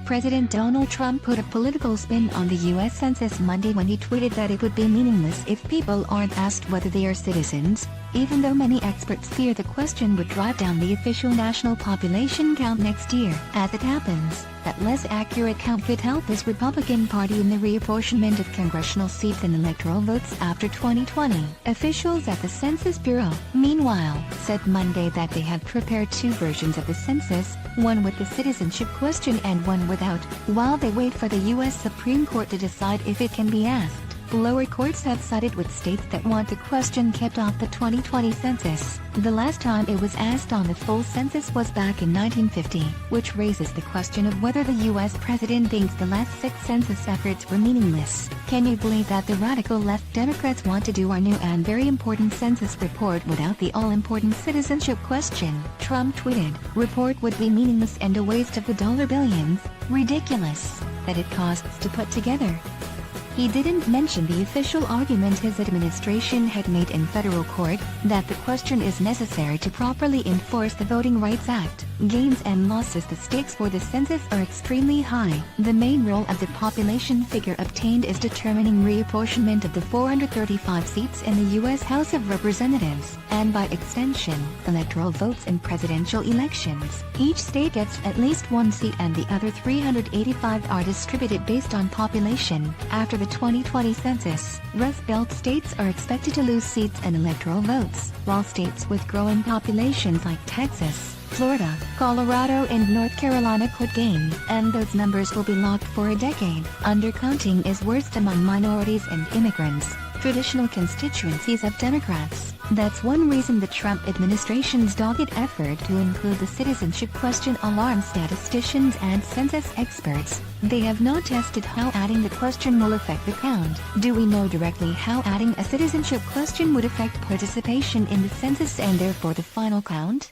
President Donald Trump put a political spin on the U.S. Census Monday when he tweeted that it would be meaningless if people aren't asked whether they are citizens, even though many experts fear the question would drive down the official national population count next year. As it happens, that less accurate count could help his Republican Party in the reapportionment of congressional seats and electoral votes after 2020. Officials at the Census Bureau, meanwhile, said Monday that they had prepared two versions of the census, one with the citizenship question and one without, while they wait for the U.S. Supreme Court to decide if it can be asked. Lower courts have sided with states that want the question kept off the 2020 census. The last time it was asked on the full census was back in 1950, which raises the question of whether the U.S. president thinks the last 6 census efforts were meaningless. Can you believe that the radical left Democrats want to do our new and very important census report without the all-important citizenship question? Trump tweeted, "Report would be meaningless and a waste of the dollar billions, ridiculous, that it costs to put together." He didn't mention the official argument his administration had made in federal court, that the question is necessary to properly enforce the Voting Rights Act. Gains and losses. The stakes for the census are extremely high. The main role of the population figure obtained is determining reapportionment of the 435 seats in the U.S. House of Representatives, and by extension, electoral votes in presidential elections. Each state gets at least one seat and the other 385 are distributed based on population. After the 2020 census, Rust Belt states are expected to lose seats and electoral votes, while states with growing populations like Texas, Florida, Colorado and North Carolina could gain, and those numbers will be locked for a decade. Undercounting is worst among minorities and immigrants, traditional constituencies of Democrats. That's one reason the Trump administration's dogged effort to include the citizenship question alarms statisticians and census experts. They have not tested how adding the question will affect the count. Do we know directly how adding a citizenship question would affect participation in the census and therefore the final count?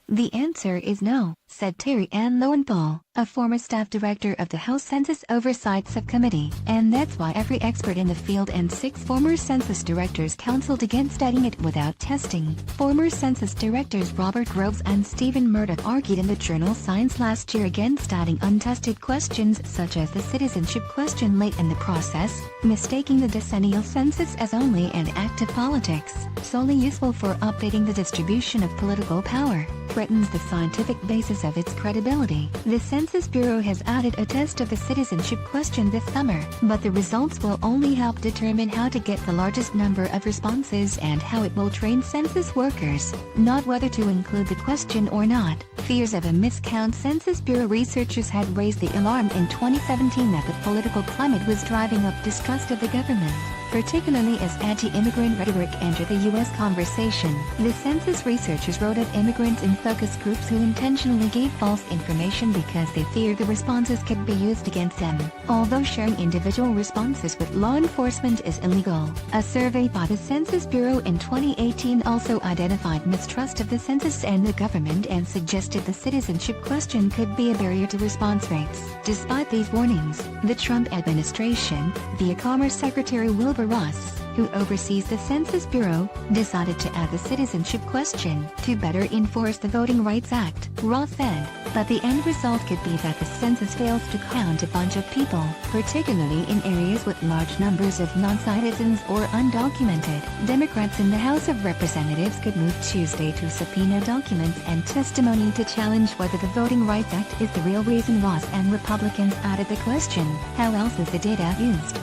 The answer is no, said Terry Ann Lowenthal, a former staff director of the House Census Oversight Subcommittee, and that's why every expert in the field and 6 former census directors counseled against adding it without testing. Former census directors Robert Groves and Stephen Murdoch argued in the journal Science last year against adding untested questions such as the citizenship question late in the process, mistaking the decennial census as only an act of politics, solely useful for updating the distribution of political power, threatens the scientific basis of its credibility. The Census Bureau has added a test of the citizenship question this summer, but the results will only help determine how to get the largest number of responses and how it will train census workers, not whether to include the question or not. Fears of a miscount. Census Bureau researchers had raised the alarm in 2017 that the political climate was driving up distrust of the government, particularly as anti-immigrant rhetoric entered the U.S. conversation. The census researchers wrote of immigrants in focus groups who intentionally gave false information because they feared the responses could be used against them, although sharing individual responses with law enforcement is illegal. A survey by the Census Bureau in 2018 also identified mistrust of the census and the government and suggested the citizenship question could be a barrier to response rates. Despite these warnings, the Trump administration, via Commerce Secretary Wilbur Ross, who oversees the Census Bureau, decided to add the citizenship question to better enforce the Voting Rights Act. Ross said, but the end result could be that the census fails to count a bunch of people, particularly in areas with large numbers of non-citizens or undocumented. Democrats in the House of Representatives could move Tuesday to subpoena documents and testimony to challenge whether the Voting Rights Act is the real reason Ross and Republicans added the question. How else is the data used?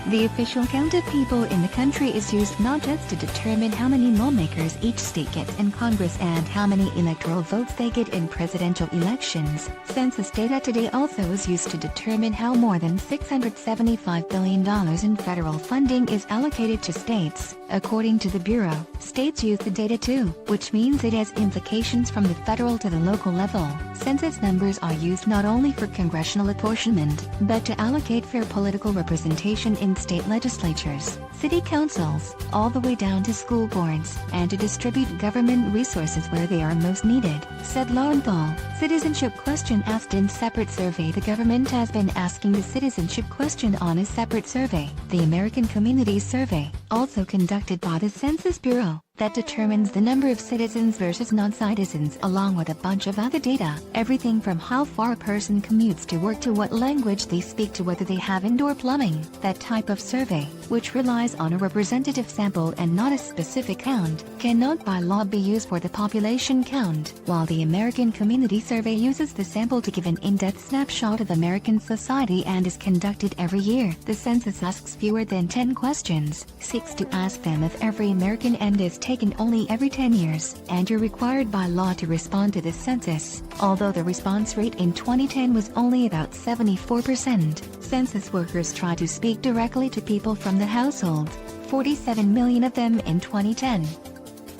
The official count of people in the country is used not just to determine how many lawmakers each state gets in Congress and how many electoral votes they get in presidential elections. Census data today also is used to determine how more than $675 billion in federal funding is allocated to states. According to the Bureau, states use the data too, which means it has implications from the federal to the local level. Census numbers are used not only for congressional apportionment, but to allocate fair political representation in state legislatures, city councils, all the way down to school boards, and to distribute government resources where they are most needed, said Lowenthal. Citizenship question asked in separate survey. The government has been asking the citizenship question on a separate survey, the American Community Survey, also conducted by the Census Bureau, that determines the number of citizens versus non-citizens along with a bunch of other data, everything from how far a person commutes to work to what language they speak to whether they have indoor plumbing. That type of survey, which relies on a representative sample and not a specific count, cannot by law be used for the population count. While the American Community Survey uses the sample to give an in-depth snapshot of American society and is conducted every year, the census asks fewer than 10 questions, seeks to ask them if every American and is taken only every 10 years, and you're required by law to respond to the census. Although the response rate in 2010 was only about 74%, census workers try to speak directly to people from the household, 47 million of them in 2010,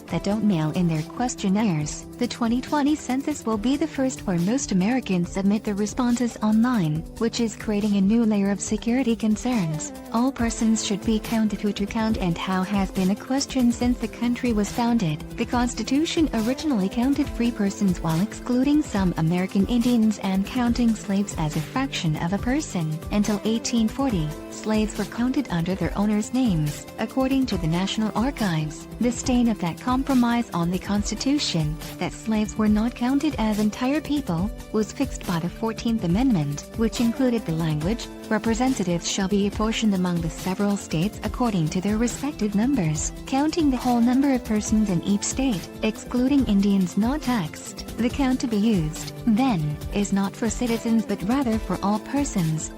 that don't mail in their questionnaires. The 2020 census will be the first where most Americans submit their responses online, which is creating a new layer of security concerns. All persons should be counted. Who to count and how has been a question since the country was founded. The Constitution originally counted free persons while excluding some American Indians and counting slaves as a fraction of a person. Until 1840, slaves were counted under their owners' names. According to the National Archives, the stain of that compromise on the Constitution, that slaves were not counted as entire people, was fixed by the 14th Amendment, which included the language, representatives shall be apportioned among the several states according to their respective numbers, counting the whole number of persons in each state, excluding Indians not taxed. The count to be used, then, is not for citizens but rather for all persons,